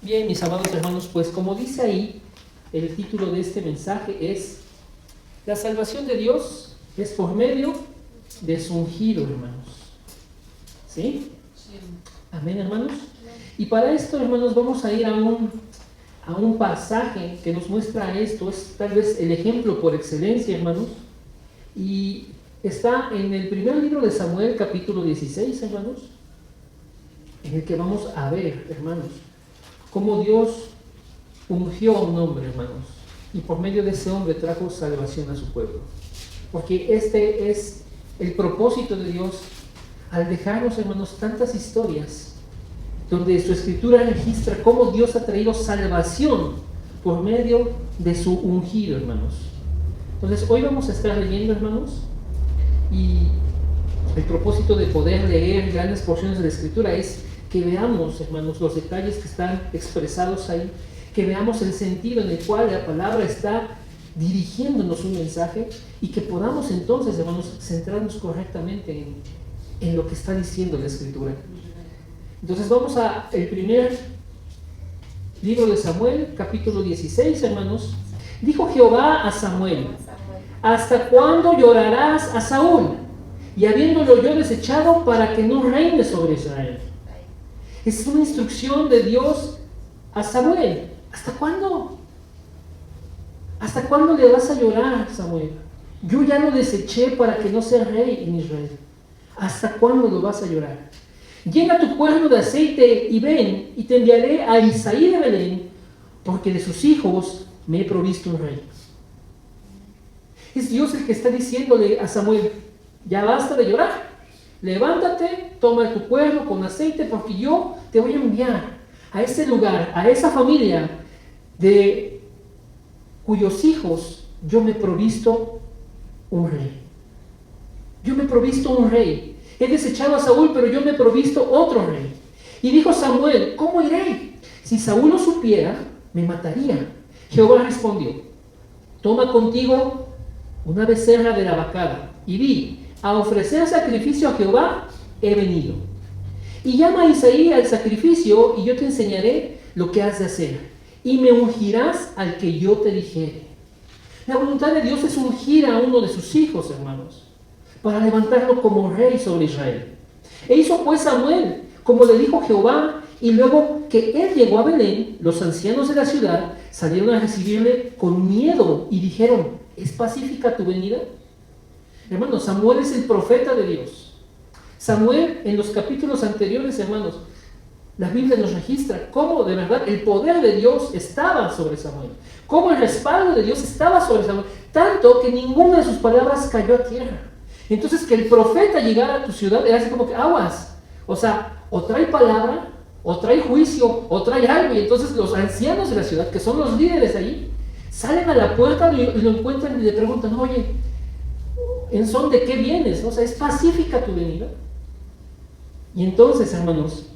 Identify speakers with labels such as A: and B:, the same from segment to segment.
A: Bien, mis amados hermanos, pues como dice ahí, el título de este mensaje es: la salvación de Dios es por medio de su ungido, hermanos. ¿Sí?
B: Sí.
A: Amén, hermanos. Y para esto, hermanos, vamos a ir a un pasaje que nos muestra esto. Es tal vez el ejemplo por excelencia, hermanos. Y está en el primer libro de Samuel, capítulo 16, hermanos, en el que vamos a ver, hermanos, cómo Dios ungió a un hombre, hermanos, y por medio de ese hombre trajo salvación a su pueblo. Porque este es el propósito de Dios al dejarnos, hermanos, tantas historias donde su escritura registra cómo Dios ha traído salvación por medio de su ungido, hermanos. Entonces, hoy vamos a estar leyendo, hermanos, y el propósito de poder leer grandes porciones de la escritura es que veamos, hermanos, los detalles que están expresados ahí, que veamos el sentido en el cual la palabra está dirigiéndonos un mensaje y que podamos entonces, hermanos, centrarnos correctamente en lo que está diciendo la escritura. Entonces vamos a el primer libro de Samuel, capítulo 16, hermanos. Dijo Jehová a Samuel: ¿hasta cuándo llorarás a Saúl, y habiéndolo yo desechado, para que no reine sobre Israel? Es una instrucción de Dios a Samuel. ¿Hasta cuándo? ¿Hasta cuándo le vas a llorar, Samuel? Yo ya lo deseché para que no sea rey en Israel. ¿Hasta cuándo lo vas a llorar? Llena tu cuerno de aceite y ven, y te enviaré a Isaí de Belén, porque de sus hijos me he provisto un rey. Es Dios el que está diciéndole a Samuel: ya basta de llorar, levántate, toma tu cuerno con aceite, porque yo te voy a enviar a ese lugar, a esa familia de cuyos hijos yo me he provisto un rey. Yo me he provisto un rey. He desechado a Saúl, pero yo me he provisto otro rey. Y dijo Samuel: ¿cómo iré? Si Saúl lo supiera, me mataría. Jehová respondió: toma contigo una becerra de la vacada, y di: a ofrecer sacrificio a Jehová he venido. Y llama a Isaí al sacrificio, y yo te enseñaré lo que has de hacer, y me ungirás al que yo te dijere. La voluntad de Dios es ungir a uno de sus hijos, hermanos, para levantarlo como rey sobre Israel. E hizo pues Samuel como le dijo Jehová, y luego que él llegó a Belén, los ancianos de la ciudad salieron a recibirle con miedo y dijeron: ¿es pacífica tu venida? Hermanos, Samuel es el profeta de Dios. Samuel, en los capítulos anteriores, hermanos, la Biblia nos registra cómo de verdad el poder de Dios estaba sobre Samuel, cómo el respaldo de Dios estaba sobre Samuel, tanto que ninguna de sus palabras cayó a tierra. Entonces, que el profeta llegara a tu ciudad era así como que aguas, o sea, o trae palabra, o trae juicio, o trae algo. Y entonces los ancianos de la ciudad, que son los líderes allí, salen a la puerta y lo encuentran y le preguntan: oye, ¿en son de qué vienes? O sea, ¿es pacífica tu venida? Y entonces, hermanos,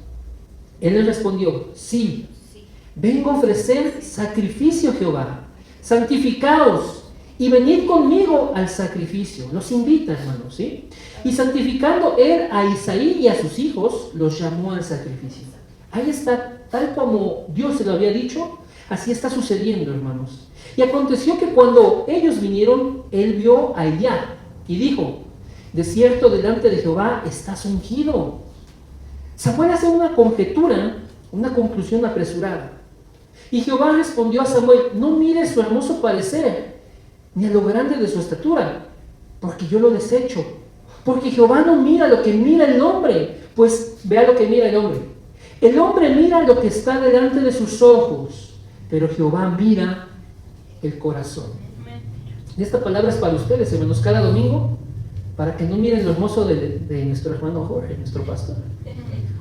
A: él les respondió: sí, vengo a ofrecer sacrificio a Jehová, santificaos y venid conmigo al sacrificio. Los invita, hermanos, ¿sí? Y santificando él a Isaí y a sus hijos, los llamó al sacrificio. Ahí está, tal como Dios se lo había dicho, así está sucediendo, hermanos. Y aconteció que cuando ellos vinieron, él vio a Eliab y dijo: de cierto, delante de Jehová estás ungido. Samuel hace una conjetura, una conclusión apresurada. Y Jehová respondió a Samuel: no mires su hermoso parecer, ni a lo grande de su estatura, porque yo lo desecho. Porque Jehová no mira lo que mira el hombre, pues vea lo que mira el hombre. El hombre mira lo que está delante de sus ojos, pero Jehová mira el corazón. Y esta palabra es para ustedes, hermanos, cada domingo, para que no miren lo hermoso de nuestro hermano Jorge, nuestro pastor,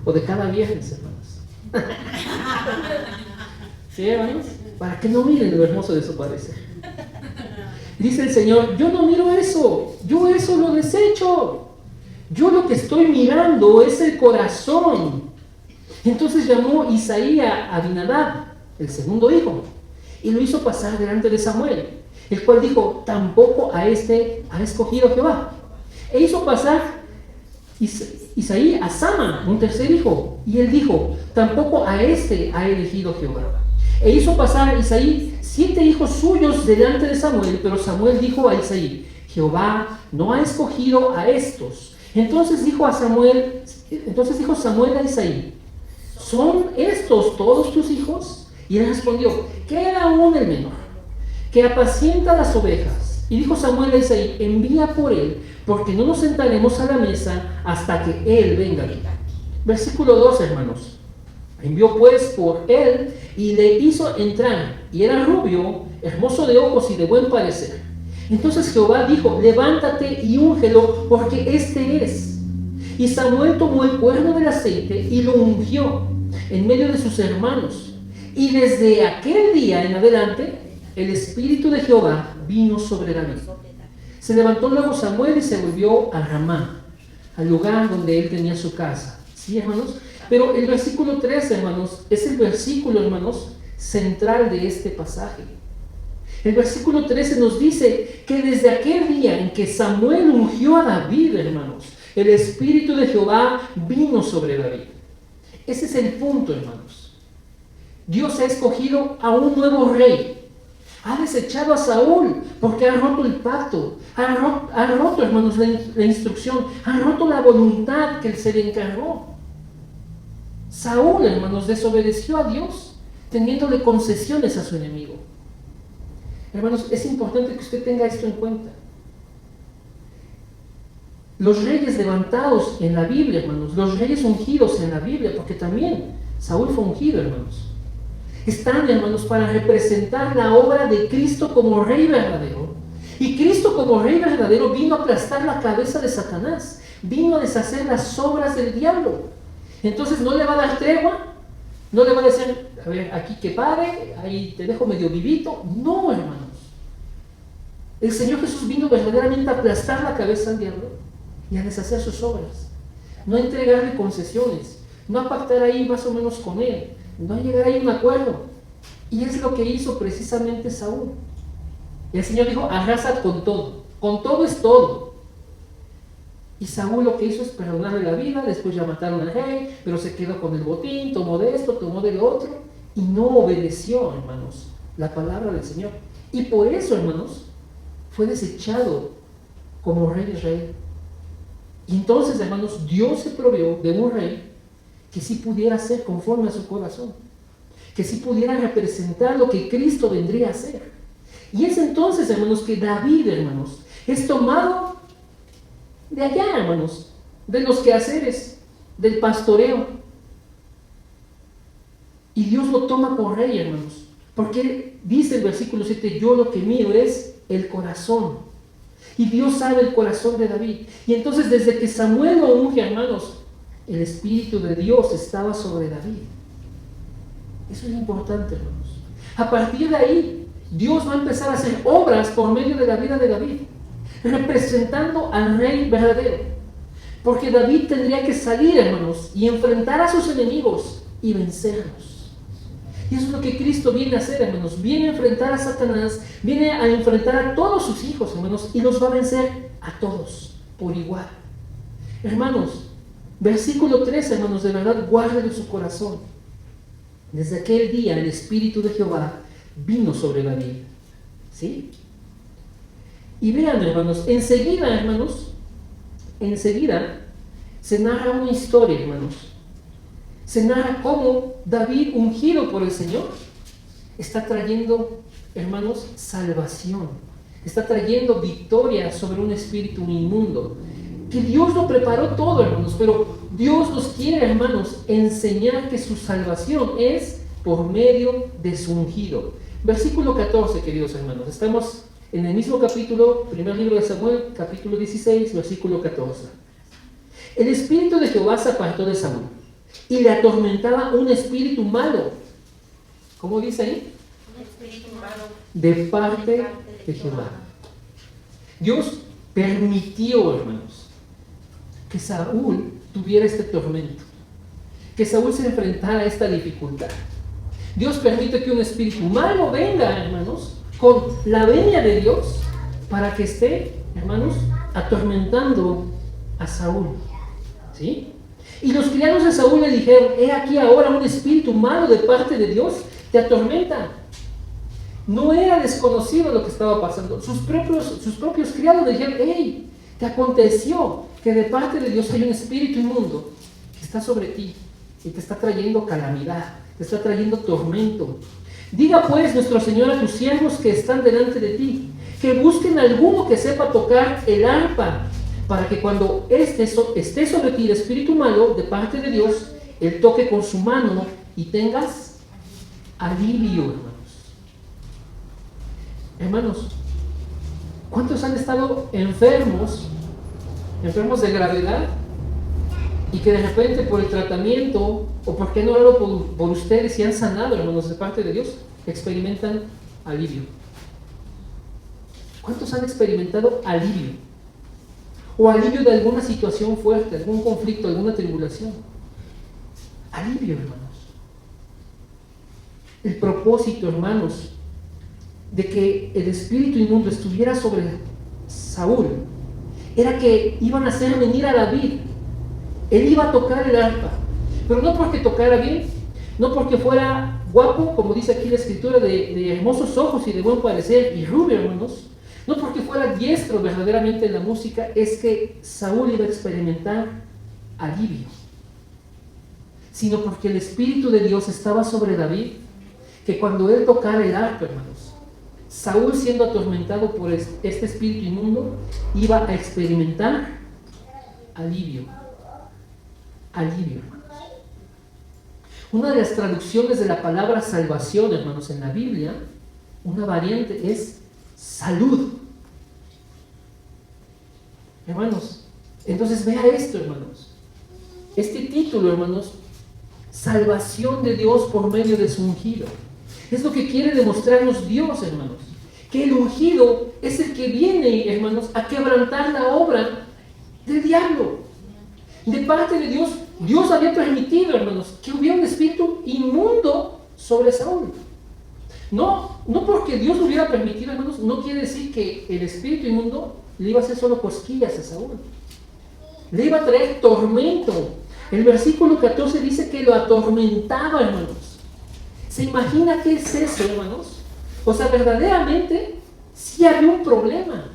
A: o de cada viernes, hermanos. ¿Sí, hermanos? Para que no miren lo hermoso de su parecer. Dice el Señor: yo no miro eso, yo eso lo desecho. Yo lo que estoy mirando es el corazón. Entonces llamó Isaí a Abinadab, el segundo hijo, y lo hizo pasar delante de Samuel, el cual dijo: tampoco a este ha escogido Jehová. E hizo pasar Isaí a Sama, un tercer hijo. Y él dijo, tampoco a este ha elegido Jehová. E hizo pasar Isaí 7 hijos suyos delante de Samuel, pero Samuel dijo a Isaí, Jehová no ha escogido a estos. Entonces dijo Samuel a Isaí, ¿son estos todos tus hijos? Y él respondió, queda aún el menor, que apacienta las ovejas. Y dijo Samuel a Isaí, envía por él, porque no nos sentaremos a la mesa hasta que él venga aquí. Versículo 2, hermanos. Envió pues por él y le hizo entrar, y era rubio, hermoso de ojos y de buen parecer. Entonces Jehová dijo, levántate y úngelo, porque este es. Y Samuel tomó el cuerno del aceite y lo ungió en medio de sus hermanos. Y desde aquel día en adelante, el Espíritu de Jehová vino sobre David. Se levantó luego Samuel y se volvió a Ramá, al lugar donde él tenía su casa. ¿Sí, hermanos? Pero el versículo 3, hermanos, es el versículo, hermanos, central de este pasaje. El versículo 13 nos dice que desde aquel día en que Samuel ungió a David, hermanos, el Espíritu de Jehová vino sobre David. Ese es el punto, hermanos. Dios ha escogido a un nuevo rey. Ha desechado a Saúl porque ha roto el pacto. Ha roto, hermanos, la instrucción. Ha roto la voluntad que se le encargó. Saúl, hermanos, desobedeció a Dios, teniéndole concesiones a su enemigo. Hermanos, es importante que usted tenga esto en cuenta. Los reyes levantados en la Biblia, hermanos, los reyes ungidos en la Biblia, porque también Saúl fue ungido, hermanos, están, hermanos, para representar la obra de Cristo como Rey verdadero. Y Cristo como Rey verdadero vino a aplastar la cabeza de Satanás, vino a deshacer las obras del diablo. Entonces no le va a dar tregua, no le va a decir, a ver, aquí que pare, ahí te dejo medio vivito. No, hermanos. El Señor Jesús vino verdaderamente a aplastar la cabeza al diablo y a deshacer sus obras. No a entregarle concesiones, no a pactar ahí más o menos con él, no a llegar ahí a un acuerdo. Y es lo que hizo precisamente Saúl. Y el Señor dijo, arrasa con todo es todo. Y Saúl lo que hizo es perdonarle la vida, después ya mataron al rey, pero se quedó con el botín, tomó de esto, tomó de lo otro, y no obedeció, hermanos, la palabra del Señor. Y por eso, hermanos, fue desechado como rey de Israel. Y entonces, hermanos, Dios se proveó de un rey que sí pudiera ser conforme a su corazón, que sí pudiera representar lo que Cristo vendría a hacer. Y es entonces, hermanos, que David, hermanos, es tomado de allá, hermanos, de los quehaceres, del pastoreo. Y Dios lo toma por rey, hermanos, porque dice el versículo 7, yo lo que miro es el corazón. Y Dios sabe el corazón de David. Y entonces desde que Samuel lo unge, hermanos, el Espíritu de Dios estaba sobre David. Eso es importante, hermanos. A partir de ahí, Dios va a empezar a hacer obras por medio de la vida de David, representando al rey verdadero. Porque David tendría que salir, hermanos, y enfrentar a sus enemigos y vencerlos. Y eso es lo que Cristo viene a hacer, hermanos. Viene a enfrentar a Satanás, viene a enfrentar a todos sus hijos, hermanos, y los va a vencer a todos por igual. Hermanos, versículo 3, hermanos, de verdad, guárdenlo en su corazón. Desde aquel día el Espíritu de Jehová vino sobre David. ¿Sí? Y vean, hermanos, enseguida se narra una historia, hermanos. Se narra cómo David, ungido por el Señor, está trayendo, hermanos, salvación. Está trayendo victoria sobre un espíritu inmundo. Que Dios lo preparó todo, hermanos, pero Dios nos quiere, hermanos, enseñar que su salvación es por medio de su ungido. Versículo 14, queridos hermanos. Estamos en el mismo capítulo, primer libro de Samuel, capítulo 16, versículo 14. El espíritu de Jehová se apartó de Saúl y le atormentaba un espíritu malo. ¿Cómo dice ahí? Un espíritu malo. De parte de Jehová. Dios permitió, hermanos, que Saúl tuviera este tormento, que Saúl se enfrentara a esta dificultad. Dios permite que un espíritu malo venga, hermanos, con la venia de Dios, para que esté, hermanos, atormentando a Saúl. ¿sí? Y los criados de Saúl le dijeron: he aquí ahora un espíritu malo de parte de Dios te atormenta. No era desconocido lo que estaba pasando. Sus propios criados le dijeron: hey, te aconteció que de parte de Dios hay un espíritu inmundo que está sobre ti y te está trayendo calamidad, te está trayendo tormento. Diga pues nuestro Señor a tus siervos que están delante de ti, que busquen alguno que sepa tocar el arpa, para que cuando esté sobre ti el espíritu malo de parte de Dios, él toque con su mano y tengas alivio, hermanos. Hermanos, ¿cuántos han estado enfermos de gravedad, y que de repente por el tratamiento, o porque no orado por ustedes y han sanado, hermanos, de parte de Dios, experimentan alivio? ¿Cuántos han experimentado alivio? O alivio de alguna situación fuerte, algún conflicto, alguna tribulación. Alivio, hermanos. El propósito, hermanos, de que el espíritu inmundo estuviera sobre Saúl era que iban a hacer venir a David. Él iba a tocar el arpa, pero no porque tocara bien, no porque fuera guapo, como dice aquí la escritura, de hermosos ojos y de buen parecer y rubio, hermanos, no porque fuera diestro verdaderamente en la música, es que Saúl iba a experimentar alivio, sino porque el Espíritu de Dios estaba sobre David, que cuando él tocara el arpa, hermanos, Saúl, siendo atormentado por este espíritu inmundo, iba a experimentar alivio. Alivio, hermanos. Una de las traducciones de la palabra salvación, hermanos, en la Biblia, una variante es salud. Hermanos, entonces vea esto, hermanos. Este título, hermanos, salvación de Dios por medio de su ungido, es lo que quiere demostrarnos Dios, hermanos. Que el ungido es el que viene, hermanos, a quebrantar la obra del diablo. De parte de Dios, Dios había permitido, hermanos, que hubiera un espíritu inmundo sobre Saúl. No porque Dios lo hubiera permitido, hermanos, no quiere decir que el espíritu inmundo le iba a hacer solo cosquillas a Saúl. Le iba a traer tormento. El versículo 14 dice que lo atormentaba, hermanos. ¿Se imagina qué es eso, hermanos? O sea, verdaderamente sí había un problema.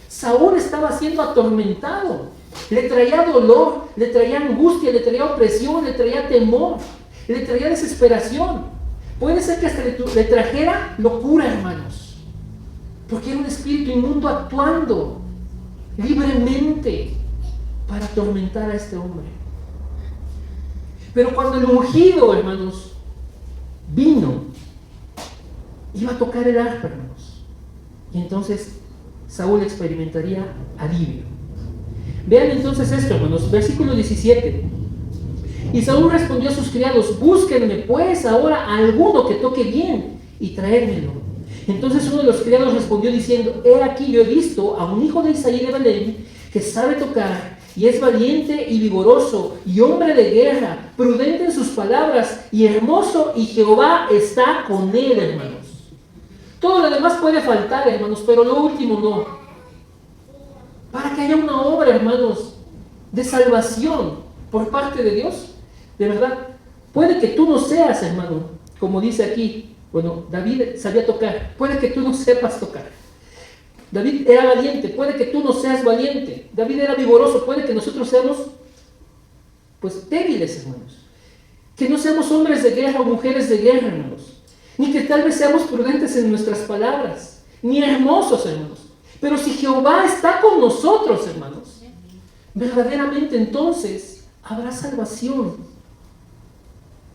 A: Saúl estaba siendo atormentado. Le traía dolor, le traía angustia, le traía opresión, le traía temor, le traía desesperación. Puede ser que hasta le trajera locura, hermanos, porque era un espíritu inmundo actuando libremente para atormentar a este hombre. Pero cuando el ungido, hermanos, vino, iba a tocar el arpa, hermanos, y entonces Saúl experimentaría alivio. Vean entonces esto, hermanos, versículo 17. Y Saúl respondió a sus criados: búsquenme pues ahora a alguno que toque bien y traérmelo. Entonces uno de los criados respondió diciendo: he aquí, yo he visto a un hijo de Isaí de Belén que sabe tocar y es valiente y vigoroso y hombre de guerra, prudente en sus palabras y hermoso, y Jehová está con él, hermanos. Todo lo demás puede faltar, hermanos, pero lo último no. Para que haya una obra, hermanos, de salvación por parte de Dios, de verdad, puede que tú no seas, hermano, como dice aquí, bueno, David sabía tocar, puede que tú no sepas tocar. David era valiente, puede que tú no seas valiente. David era vigoroso, puede que nosotros seamos, pues, débiles, hermanos. Que no seamos hombres de guerra o mujeres de guerra, hermanos. Ni que tal vez seamos prudentes en nuestras palabras, ni hermosos, hermanos. Pero si Jehová está con nosotros, hermanos, verdaderamente entonces habrá salvación.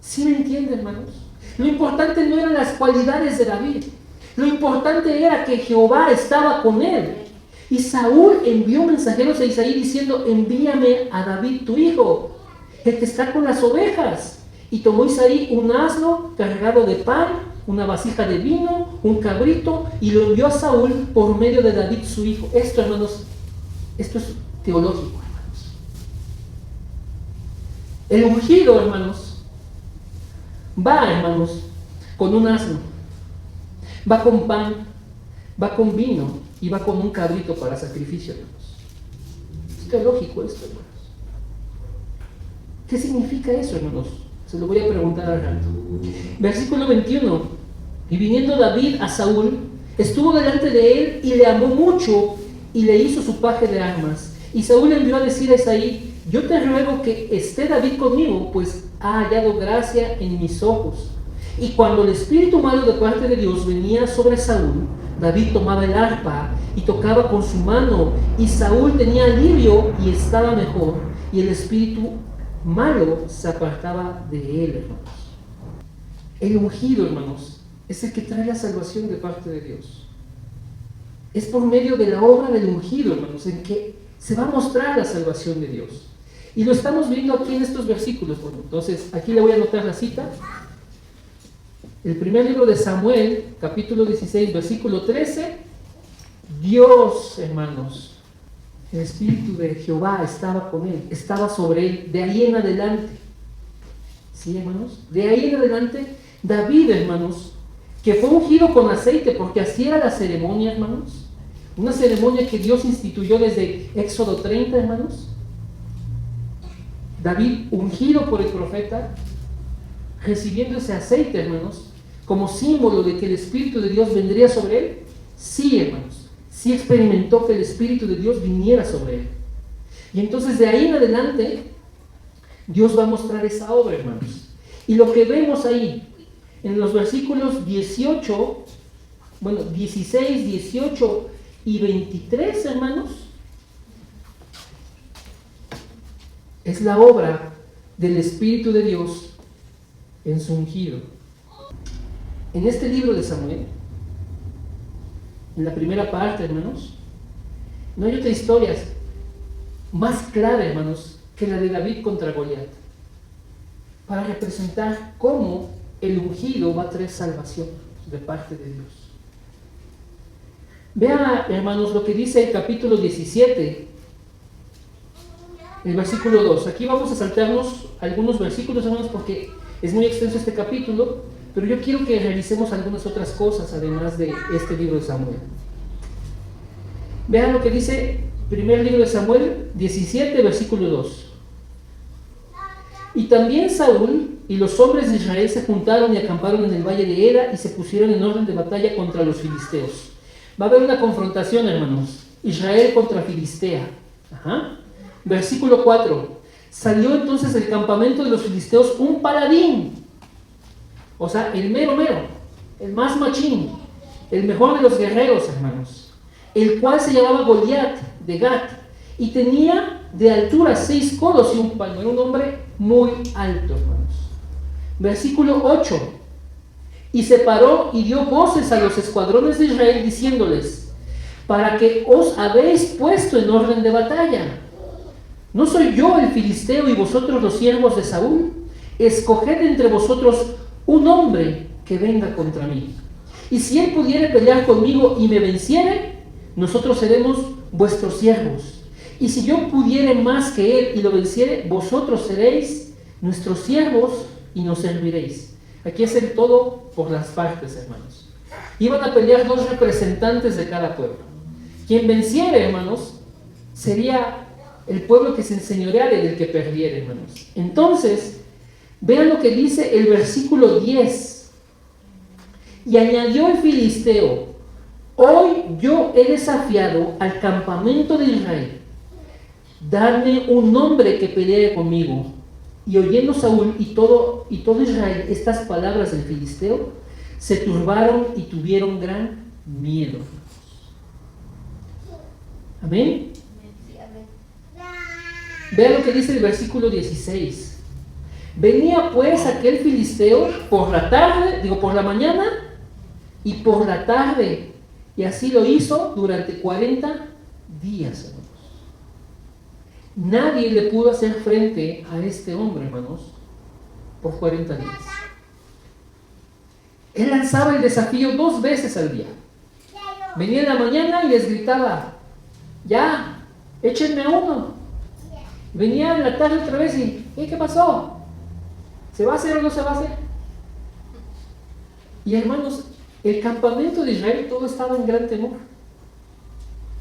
A: ¿Sí me entienden, hermanos? Lo importante no eran las cualidades de David. Lo importante era que Jehová estaba con él. Y Saúl envió mensajeros a Isaí diciendo: envíame a David tu hijo, el que está con las ovejas. Y tomó Isaí un asno cargado de pan, una vasija de vino, un cabrito, y lo envió a Saúl por medio de David su hijo. Esto, hermanos, esto es teológico, hermanos. El ungido, hermanos, va, hermanos, con un asno, va con pan, va con vino y va con un cabrito para sacrificio, hermanos. Es teológico esto, hermanos. ¿Qué significa eso, hermanos? Se lo voy a preguntar al rato. Versículo 21. Y viniendo David a Saúl, estuvo delante de él y le amó mucho y le hizo su paje de armas. Y Saúl envió a decir a Isaí: yo te ruego que esté David conmigo, pues ha hallado gracia en mis ojos. Y cuando el espíritu malo de parte de Dios venía sobre Saúl, David tomaba el arpa y tocaba con su mano, y Saúl tenía alivio y estaba mejor, y el espíritu malo se apartaba de él, hermanos. El ungido, hermanos, es el que trae la salvación de parte de Dios. Es por medio de la obra del ungido, hermanos, en que se va a mostrar la salvación de Dios. Y lo estamos viendo aquí en estos versículos. Bueno, entonces, aquí le voy a anotar la cita. El primer libro de Samuel, capítulo 16, versículo 13. Dios, hermanos, el Espíritu de Jehová estaba con él, estaba sobre él, de ahí en adelante. ¿Sí, hermanos? De ahí en adelante, David, hermanos, que fue ungido con aceite, porque así era la ceremonia, hermanos. Una ceremonia que Dios instituyó desde Éxodo 30, hermanos. David, ungido por el profeta, recibiendo ese aceite, hermanos, como símbolo de que el Espíritu de Dios vendría sobre él. Sí, hermanos, sí experimentó que el Espíritu de Dios viniera sobre él. Y entonces de ahí en adelante, Dios va a mostrar esa obra, hermanos. Y lo que vemos ahí, en los versículos 18, 16, 18 y 23, hermanos, es la obra del Espíritu de Dios en su ungido. En este libro de Samuel, en la primera parte, hermanos, no hay otra historia más clara, hermanos, que la de David contra Goliat, para representar cómo el ungido va a traer salvación de parte de Dios. Vean, hermanos, lo que dice el capítulo 17, el versículo 2. Aquí vamos a saltarnos algunos versículos, hermanos, porque es muy extenso este capítulo, pero yo quiero que revisemos algunas otras cosas, además de este libro de Samuel. Vean lo que dice primer libro de Samuel 17, versículo 2. Y también Saúl y los hombres de Israel se juntaron y acamparon en el valle de Hera y se pusieron en orden de batalla contra los filisteos. Va a haber una confrontación, hermanos. Israel contra Filistea. Versículo 4. Salió entonces del campamento de los filisteos un paladín. O sea, el mero, el más machín, el mejor de los guerreros, hermanos, el cual se llamaba Goliat de Gat, y tenía de altura 6 codos y un palmo. Era un hombre muy alto, hermanos. Versículo 8. Y se paró y dio voces a los escuadrones de Israel, diciéndoles: para que os habéis puesto en orden de batalla. ¿No soy yo el filisteo y vosotros los siervos de Saúl? Escoged entre vosotros un hombre que venga contra mí. Y si él pudiere pelear conmigo y me venciere, nosotros seremos vuestros siervos. Y si yo pudiere más que él y lo venciere, vosotros seréis nuestros siervos y nos serviréis. Aquí es el todo por las partes, hermanos. Iban a pelear 2 representantes de cada pueblo. Quien venciere, hermanos, sería el pueblo que se enseñoreare del que perdiere, hermanos. Entonces, vean lo que dice el versículo 10. Y añadió el filisteo: hoy yo he desafiado al campamento de Israel. Dadme un hombre que pelee conmigo. Y oyendo Saúl y todo Israel estas palabras del filisteo, se turbaron y tuvieron gran miedo. Amén. Vean lo que dice el versículo 16. Venía pues aquel filisteo por la mañana y por la tarde, y así lo hizo durante 40 días, hermanos. Nadie le pudo hacer frente a este hombre, hermanos, por 40 días. Él lanzaba el desafío 2 veces al día. Venía en la mañana y les gritaba: ya, échenme a uno. Venía en la tarde otra vez y: ¿qué pasó? ¿Se va a hacer o no se va a hacer? Y hermanos, el campamento de Israel todo estaba en gran temor.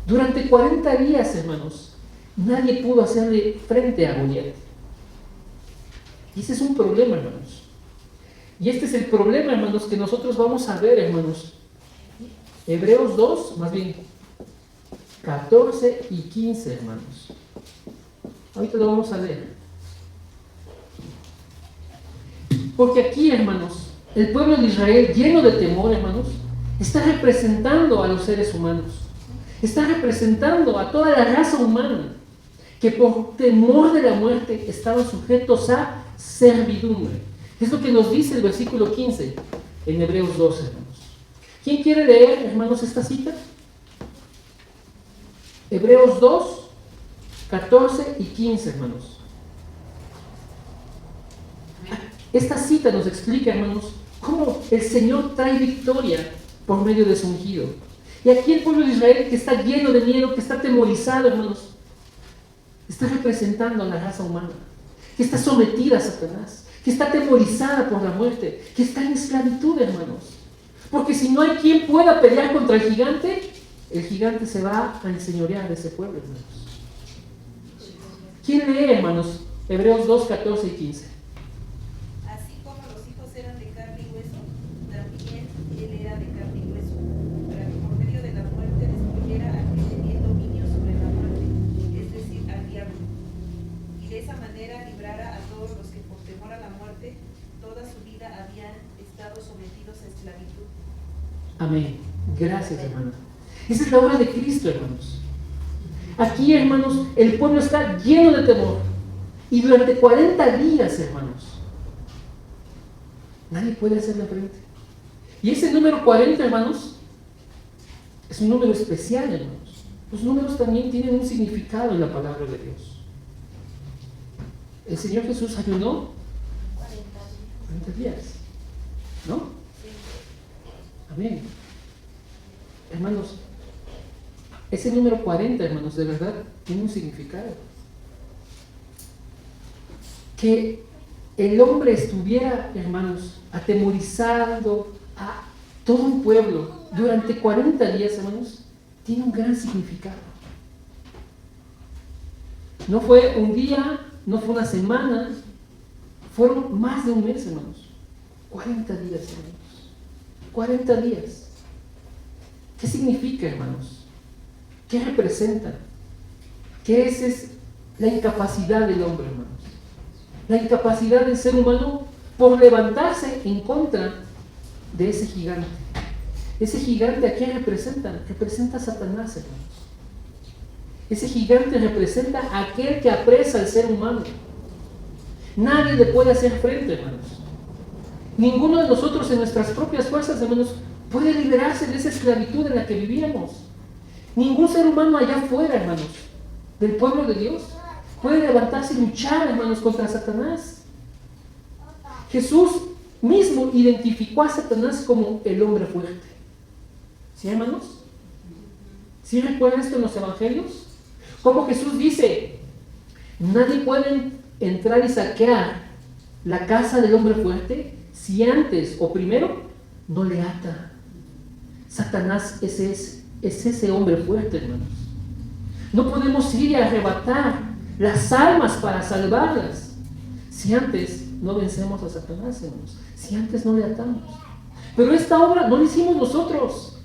A: Durante 40 días, hermanos, nadie pudo hacerle frente a Goliat. Y ese es un problema, hermanos. Y este es el problema, hermanos, que nosotros vamos a ver, hermanos. Hebreos 2, más bien 14 y 15, hermanos. Ahorita lo vamos a leer. Porque aquí, hermanos, el pueblo de Israel, lleno de temor, hermanos, está representando a los seres humanos. Está representando a toda la raza humana que por temor de la muerte estaban sujetos a servidumbre. Es lo que nos dice el versículo 15 en Hebreos 12, hermanos. ¿Quién quiere leer, hermanos, esta cita? Hebreos 2, 14 y 15, hermanos. Esta cita nos explica, hermanos, cómo el Señor trae victoria por medio de su ungido. Y aquí el pueblo de Israel, que está lleno de miedo, que está atemorizado, hermanos, está representando a la raza humana, que está sometida a Satanás, que está atemorizada por la muerte, que está en esclavitud, hermanos. Porque si no hay quien pueda pelear contra el gigante se va a enseñorear de ese pueblo, hermanos. ¿Quién lee, hermanos? Hebreos 2, 14 y 15.
B: Así como los hijos eran de carne y hueso, también él era de carne y hueso, para que por medio de la muerte destruyera al que tenía dominio sobre la muerte, es decir, al diablo, y de esa manera librara a todos los que por temor a la muerte toda su vida habían estado sometidos a esclavitud.
A: Amén. Gracias, hermano. Esa es la obra de Cristo, hermanos. Aquí, hermanos, el pueblo está lleno de temor. Y durante 40 días, hermanos, nadie puede hacerle frente. Y ese número 40, hermanos, es un número especial, hermanos. Los números también tienen un significado en la palabra de Dios. El Señor Jesús ayunó 40 días. ¿No? Amén. Hermanos, ese número 40, hermanos, de verdad tiene un significado. Que el hombre estuviera, hermanos, atemorizando a todo un pueblo durante 40 días, hermanos, tiene un gran significado. No fue un día, no fue una semana, fueron más de un mes, hermanos. 40 días, hermanos. 40 días. ¿Qué significa, hermanos? ¿Qué representa? ¿Qué es la incapacidad del hombre, hermanos? La incapacidad del ser humano por levantarse en contra de ese gigante. Ese gigante, ¿a quién representa? Representa a Satanás, hermanos. Ese gigante representa a aquel que apresa al ser humano. Nadie le puede hacer frente, hermanos. Ninguno de nosotros en nuestras propias fuerzas, hermanos, puede liberarse de esa esclavitud en la que vivíamos. Ningún ser humano allá afuera, hermanos, del pueblo de Dios, puede levantarse y luchar, hermanos, contra Satanás. Jesús mismo identificó a Satanás como el hombre fuerte. ¿Sí, hermanos? ¿Sí recuerdan esto en los evangelios? Como Jesús dice, nadie puede entrar y saquear la casa del hombre fuerte si antes o primero no le ata. Satanás es ese hombre fuerte, hermanos. No podemos ir y arrebatar las almas para salvarlas si antes no vencemos a Satanás, hermanos. Si antes no le atamos. Pero esta obra no la hicimos nosotros.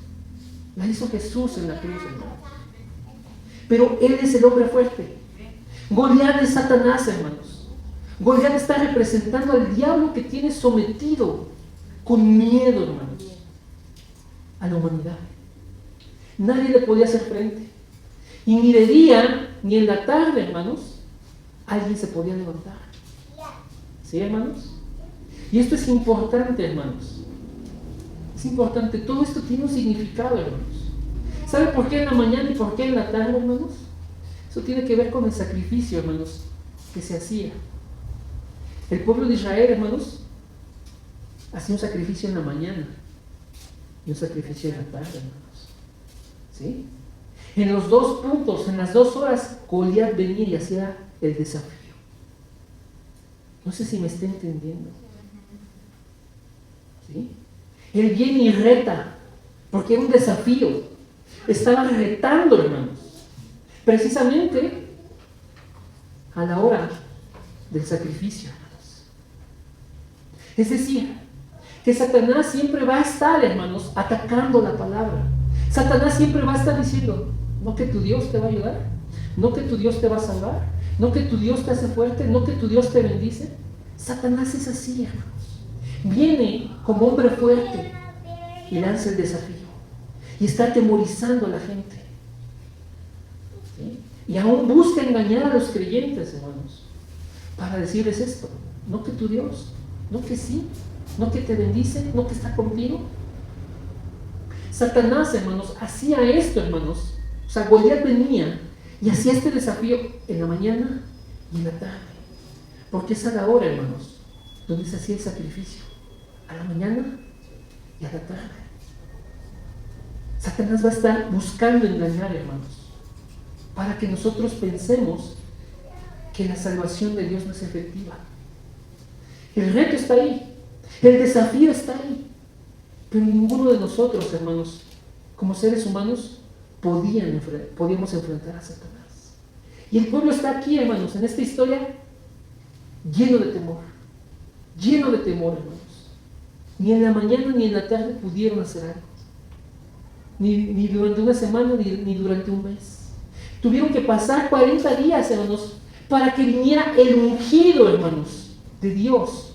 A: La hizo Jesús en la cruz, hermanos. Pero Él es el hombre fuerte. Goliat es Satanás, hermanos. Goliat está representando al diablo que tiene sometido con miedo, hermanos, a la humanidad. Nadie le podía hacer frente. Y ni de día, ni en la tarde, hermanos, alguien se podía levantar. ¿Sí, hermanos? Y esto es importante, hermanos. Es importante. Todo esto tiene un significado, hermanos. ¿Sabe por qué en la mañana y por qué en la tarde, hermanos? Eso tiene que ver con el sacrificio, hermanos, que se hacía. El pueblo de Israel, hermanos, hacía un sacrificio en la mañana y un sacrificio en la tarde, hermanos. ¿Sí? En los dos puntos, en las 2 horas, Goliat venía y hacía el desafío. No sé si me está entendiendo. ¿Sí? Él viene y reta, porque era un desafío. Estaba retando, hermanos, precisamente a la hora del sacrificio, hermanos. Es decir, que Satanás siempre va a estar, hermanos, atacando la palabra. Satanás siempre va a estar diciendo, no que tu Dios te va a ayudar, no que tu Dios te va a salvar, no que tu Dios te hace fuerte, no que tu Dios te bendice. Satanás es así, hermanos. Viene como hombre fuerte y lanza el desafío. Y está atemorizando a la gente. ¿Sí? Y aún busca engañar a los creyentes, hermanos, para decirles esto. No que tu Dios, no que sí, no que te bendice, no que está contigo. Satanás, hermanos, hacía esto, hermanos. O sea, Goliat venía y hacía este desafío en la mañana y en la tarde. Porque es a la hora, hermanos, donde se hacía el sacrificio. A la mañana y a la tarde. Satanás va a estar buscando engañar, hermanos, para que nosotros pensemos que la salvación de Dios no es efectiva. El reto está ahí, el desafío está ahí, pero ninguno de nosotros, hermanos, como seres humanos, podíamos enfrentar a Satanás. Y el pueblo está aquí, hermanos, en esta historia, lleno de temor, hermanos. Ni en la mañana ni en la tarde pudieron hacer algo. Ni durante una semana, ni durante un mes. Tuvieron que pasar 40 días, hermanos, para que viniera el ungido, hermanos, de Dios.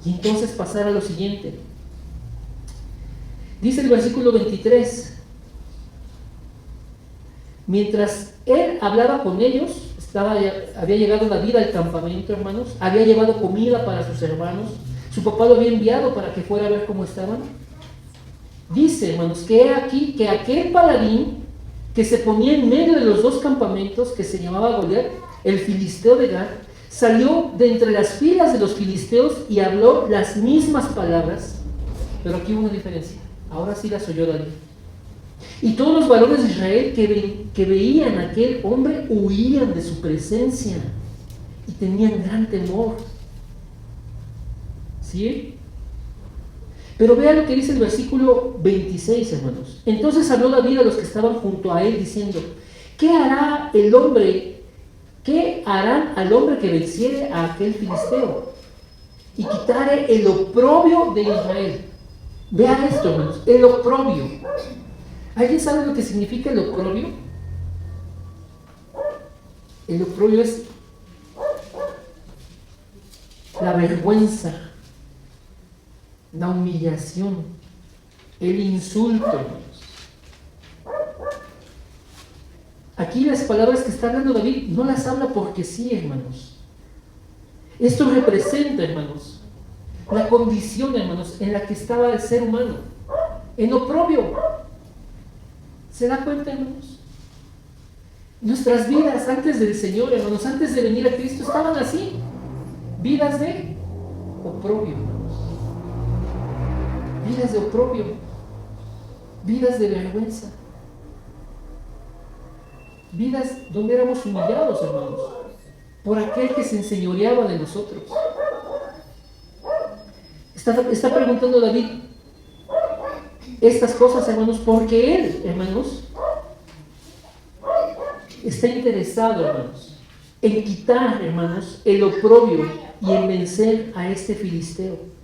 A: Y entonces pasara lo siguiente. Dice el versículo 23. Mientras él hablaba con ellos, había llegado David al campamento, hermanos. Había llevado comida para sus hermanos. Su papá lo había enviado para que fuera a ver cómo estaban. Dice, hermanos, que he aquí que aquel paladín que se ponía en medio de los dos campamentos, que se llamaba Goliat, el filisteo de Gat, salió de entre las filas de los filisteos y habló las mismas palabras, pero aquí hubo una diferencia. Ahora sí las oyó David. Y todos los varones de Israel que veían a aquel hombre huían de su presencia y tenían gran temor. ¿Sí? Pero vean lo que dice el versículo 26, hermanos. Entonces habló David a los que estaban junto a él, diciendo, ¿qué harán al hombre que venciere a aquel filisteo y quitare el oprobio de Israel? Vean esto, hermanos, el oprobio. ¿Alguien sabe lo que significa el oprobio? El oprobio es la vergüenza, la humillación, el insulto, hermanos. Aquí las palabras que está hablando David no las habla porque sí, hermanos. Esto representa, hermanos, la condición, hermanos, en la que estaba el ser humano, en oprobio. ¿Se da cuenta, hermanos? Nuestras vidas antes del Señor, hermanos, antes de venir a Cristo, estaban así, vidas de oprobio, hermanos. Vidas de oprobio, vidas de vergüenza, vidas donde éramos humillados, hermanos, por aquel que se enseñoreaba de nosotros. Está preguntando David estas cosas, hermanos, porque él, hermanos, está interesado, hermanos, en quitar, hermanos, el oprobio y en vencer a este filisteo.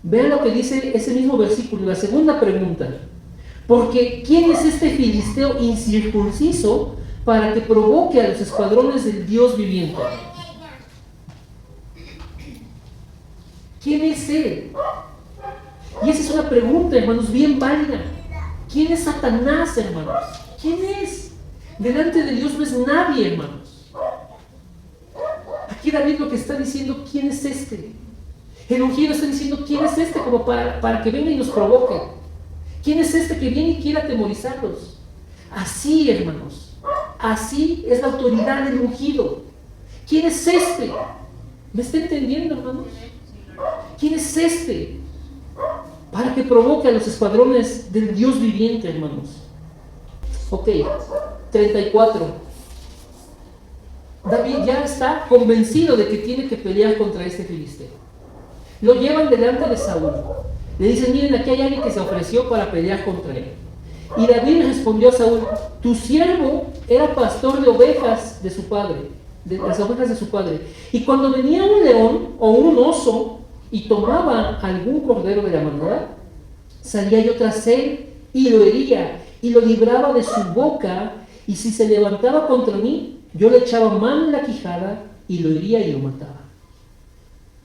A: Vean lo que dice ese mismo versículo, la segunda pregunta. Porque ¿quién es este filisteo incircunciso para que provoque a los escuadrones del Dios viviente? ¿Quién es él? Y esa es una pregunta, hermanos, bien válida. ¿Quién es Satanás, hermanos? ¿Quién es? Delante de Dios no es nadie, hermanos. Aquí David lo que está diciendo, ¿quién es este? El ungido está diciendo, ¿quién es este? Como para que venga y nos provoque. ¿Quién es este que viene y quiere atemorizarlos? Así, hermanos, así es la autoridad del ungido. ¿Quién es este? ¿Me está entendiendo, hermanos? ¿Quién es este? Para que provoque a los escuadrones del Dios viviente, hermanos. Ok, 34. David ya está convencido de que tiene que pelear contra este filisteo. Lo llevan delante de Saúl. Le dicen, miren, aquí hay alguien que se ofreció para pelear contra él. Y David respondió a Saúl, tu siervo era pastor de ovejas de su padre, de las ovejas de su padre. Y cuando venía un león o un oso y tomaba algún cordero de la manada, salía yo tras él y lo hería y lo libraba de su boca, y si se levantaba contra mí, yo le echaba mano en la quijada y lo hería y lo mataba.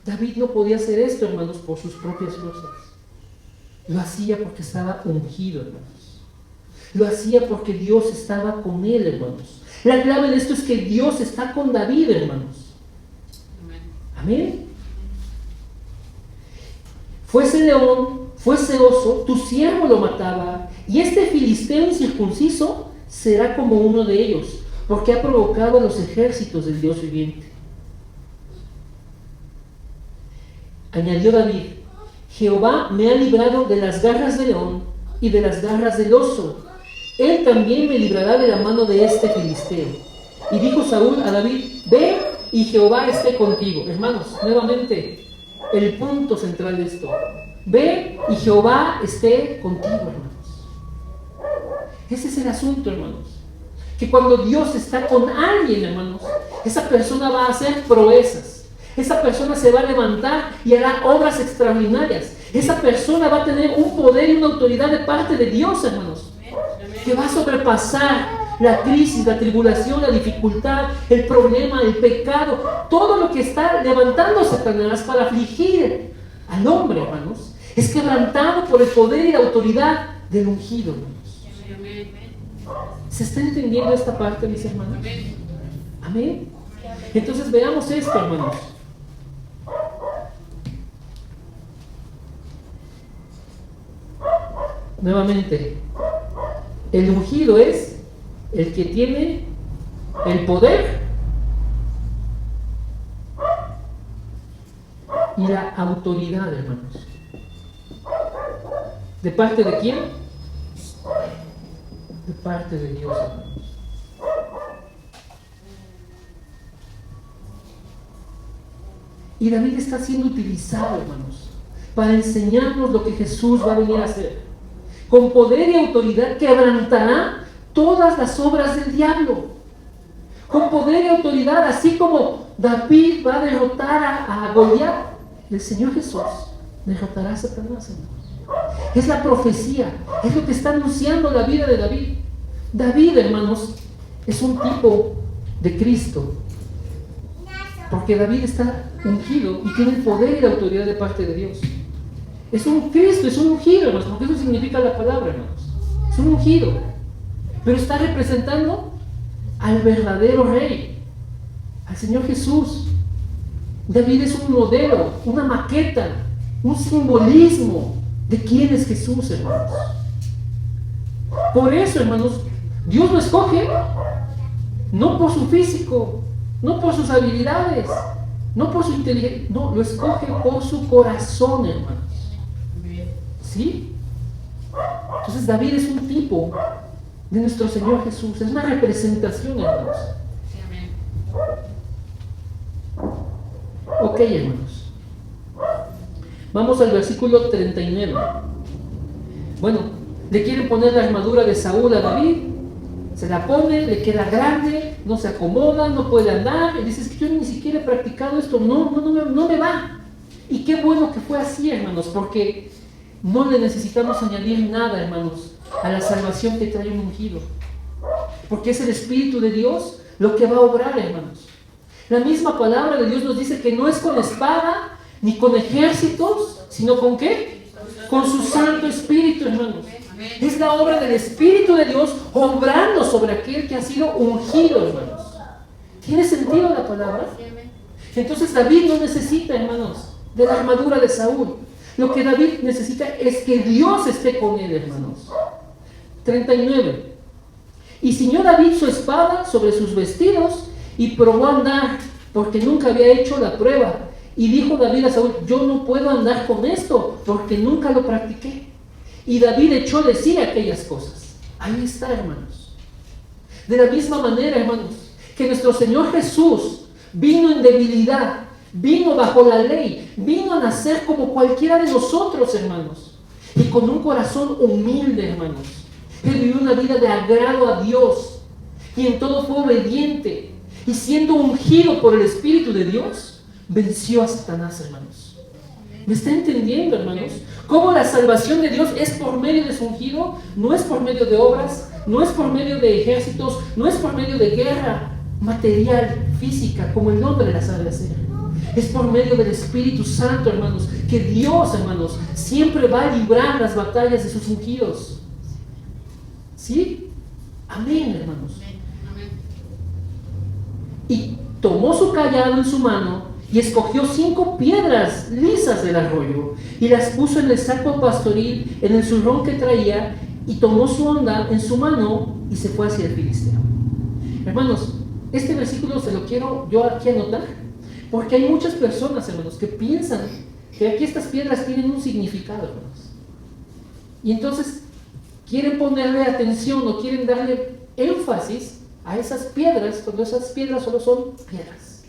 A: David no podía hacer esto, hermanos, por sus propias fuerzas. Lo hacía porque estaba ungido, hermanos. Lo hacía porque Dios estaba con él, hermanos. La clave de esto es que Dios está con David, hermanos. Amén. Fuese león, fuese oso, tu siervo lo mataba, y este filisteo incircunciso será como uno de ellos, porque ha provocado a los ejércitos del Dios viviente. Añadió David: Jehová me ha librado de las garras del león y de las garras del oso. Él también me librará de la mano de este filisteo. Y dijo Saúl a David: ve y Jehová esté contigo. Hermanos, nuevamente, el punto central de esto: ve y Jehová esté contigo, hermanos. Ese es el asunto, hermanos. Que cuando Dios está con alguien, hermanos, esa persona va a hacer proezas. Esa persona se va a levantar y hará obras extraordinarias. Esa persona va a tener un poder y una autoridad de parte de Dios, hermanos, que va a sobrepasar la crisis, la tribulación, la dificultad, el problema, el pecado, todo lo que está levantando Satanás para afligir al hombre, hermanos, es quebrantado por el poder y la autoridad del ungido, hermanos. ¿Se está entendiendo esta parte, mis hermanos? Amén. Entonces veamos esto, hermanos. Nuevamente, el ungido es el que tiene el poder y la autoridad, hermanos. ¿De parte de quién? De parte de Dios, hermanos. Y David está siendo utilizado, hermanos, para enseñarnos lo que Jesús va a venir a hacer. Con poder y autoridad quebrantará todas las obras del diablo. Con poder y autoridad, así como David va a derrotar a Goliat, el Señor Jesús derrotará a Satanás, hermanos. Es la profecía, es lo que está anunciando la vida de David. David, hermanos, es un tipo de Cristo, porque David está ungido y tiene el poder y la autoridad de parte de Dios. Es un Cristo, es un ungido, hermanos, porque eso significa la palabra, hermanos. Es un ungido, pero está representando al verdadero Rey, al Señor Jesús. David es un modelo, una maqueta, un simbolismo de quién es Jesús, hermanos. Por eso, hermanos, Dios lo escoge no por su físico, no por sus habilidades, no por su inteligencia, no, lo escoge por su corazón, hermanos. ¿Sí? Entonces David es un tipo de nuestro Señor Jesús, es una representación, hermanos. Ok, hermanos, vamos al versículo 39. Bueno, le quieren poner la armadura de Saúl a David, se la pone, le queda grande, no se acomoda, no puede andar, y dice: es que yo ni siquiera he practicado esto, no me va. Y qué bueno que fue así, hermanos, porque no le necesitamos añadir nada, hermanos, a la salvación que trae un ungido, porque es el Espíritu de Dios lo que va a obrar, hermanos. La misma palabra de Dios nos dice que no es con espada ni con ejércitos, sino con ¿qué? Con su Santo Espíritu, hermanos. Es la obra del Espíritu de Dios obrando sobre aquel que ha sido ungido, hermanos. ¿Tiene sentido la palabra? Entonces David no necesita, hermanos, de la armadura de Saúl. Lo que David necesita es que Dios esté con él, hermanos. 39. Y ciñó David su espada sobre sus vestidos y probó a andar, porque nunca había hecho la prueba. Y dijo David a Saúl: yo no puedo andar con esto, porque nunca lo practiqué. Y David echó de sí aquellas cosas. Ahí está, hermanos. De la misma manera, hermanos, que nuestro Señor Jesús vino en debilidad, vino bajo la ley, vino a nacer como cualquiera de nosotros, hermanos, y con un corazón humilde, hermanos. Él vivió una vida de agrado a Dios, y en todo fue obediente, y siendo ungido por el Espíritu de Dios, venció a Satanás, hermanos. ¿Me está entendiendo, hermanos? Cómo la salvación de Dios es por medio de su ungido, no es por medio de obras, no es por medio de ejércitos, no es por medio de guerra material, física, como el hombre la sabe hacer. Es por medio del Espíritu Santo, hermanos, que Dios, hermanos, siempre va a librar las batallas de sus ungidos. ¿Sí? Amén, hermanos. Y tomó su callado en su mano y escogió 5 piedras lisas del arroyo y las puso en el saco pastoril, en el zurrón que traía, y tomó su onda en su mano y se fue hacia el filisteo. Hermanos, este versículo se lo quiero yo aquí anotar, porque hay muchas personas, hermanos, que piensan que aquí estas piedras tienen un significado, hermanos. Y entonces quieren ponerle atención o quieren darle énfasis a esas piedras, cuando esas piedras solo son piedras.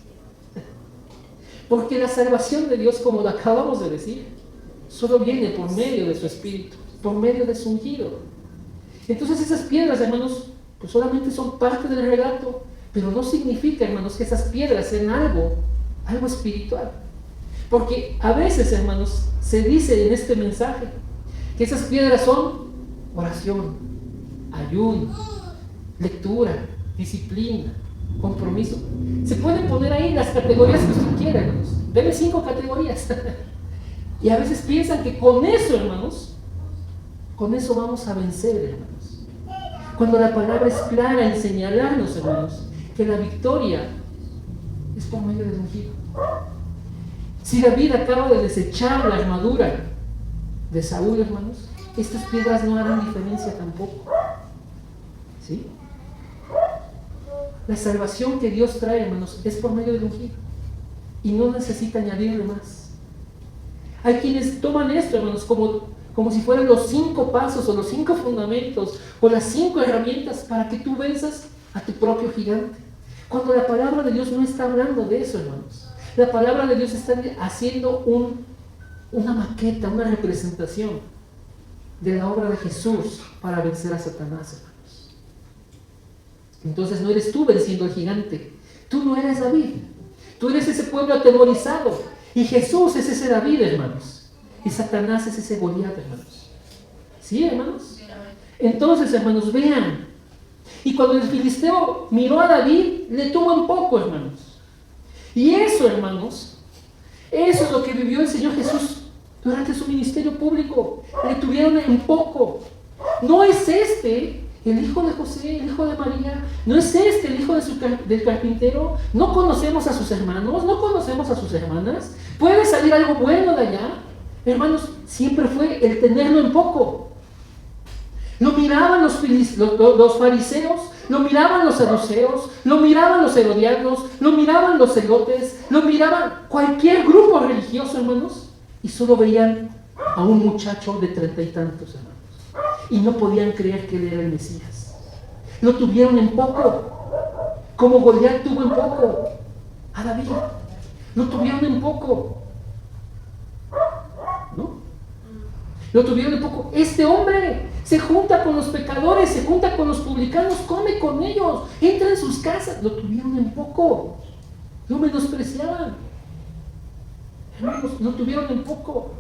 A: Porque la salvación de Dios, como lo acabamos de decir, solo viene por medio de su Espíritu, por medio de su ungido. Entonces esas piedras, hermanos, pues solamente son parte del relato, pero no significa, hermanos, que esas piedras sean algo espiritual. Porque a veces, hermanos, se dice en este mensaje que esas piedras son oración, ayuno, lectura, disciplina, compromiso. Se pueden poner ahí las categorías que usted quiera, hermanos. Debe 5 categorías. Y a veces piensan que con eso, hermanos, con eso vamos a vencer, hermanos. Cuando la palabra es clara en señalarnos, hermanos, que la victoria es por medio del ungido. Si David acaba de desechar la armadura de Saúl, hermanos, estas piedras no harán diferencia tampoco. ¿Sí? La salvación que Dios trae, hermanos, es por medio del ungido. Y no necesita añadirle más. Hay quienes toman esto, hermanos, como si fueran los 5 pasos o los 5 fundamentos o las 5 herramientas para que tú venzas a tu propio gigante. Cuando la palabra de Dios no está hablando de eso, hermanos. La palabra de Dios está haciendo una maqueta, una representación de la obra de Jesús para vencer a Satanás, hermanos. Entonces no eres tú venciendo al gigante. Tú no eres David. Tú eres ese pueblo atemorizado. Y Jesús es ese David, hermanos. Y Satanás es ese Goliat, hermanos. ¿Sí, hermanos? Entonces, hermanos, vean. Y cuando el filisteo miró a David, le tuvo en poco, hermanos. Y eso, hermanos, eso es lo que vivió el Señor Jesús durante su ministerio público. Le tuvieron en poco. No es este el hijo de José, el hijo de María, no es este el hijo del carpintero. No conocemos a sus hermanos, no conocemos a sus hermanas. ¿Puede salir algo bueno de allá? Hermanos, siempre fue el tenerlo en poco. Lo miraban los fariseos, lo miraban los saduceos, lo miraban los herodianos, lo miraban los celotes, lo miraban cualquier grupo religioso, hermanos, y solo veían a un muchacho de 30 y tantos, hermanos. Y no podían creer que él era el Mesías. Lo tuvieron en poco, como Goliat tuvo en poco a David. Lo tuvieron en poco, ¿no? Lo tuvieron en poco. Este hombre se junta con los pecadores, se junta con los publicanos, come con ellos, entra en sus casas. Lo tuvieron en poco, lo menospreciaban. Hermanos, lo tuvieron en poco.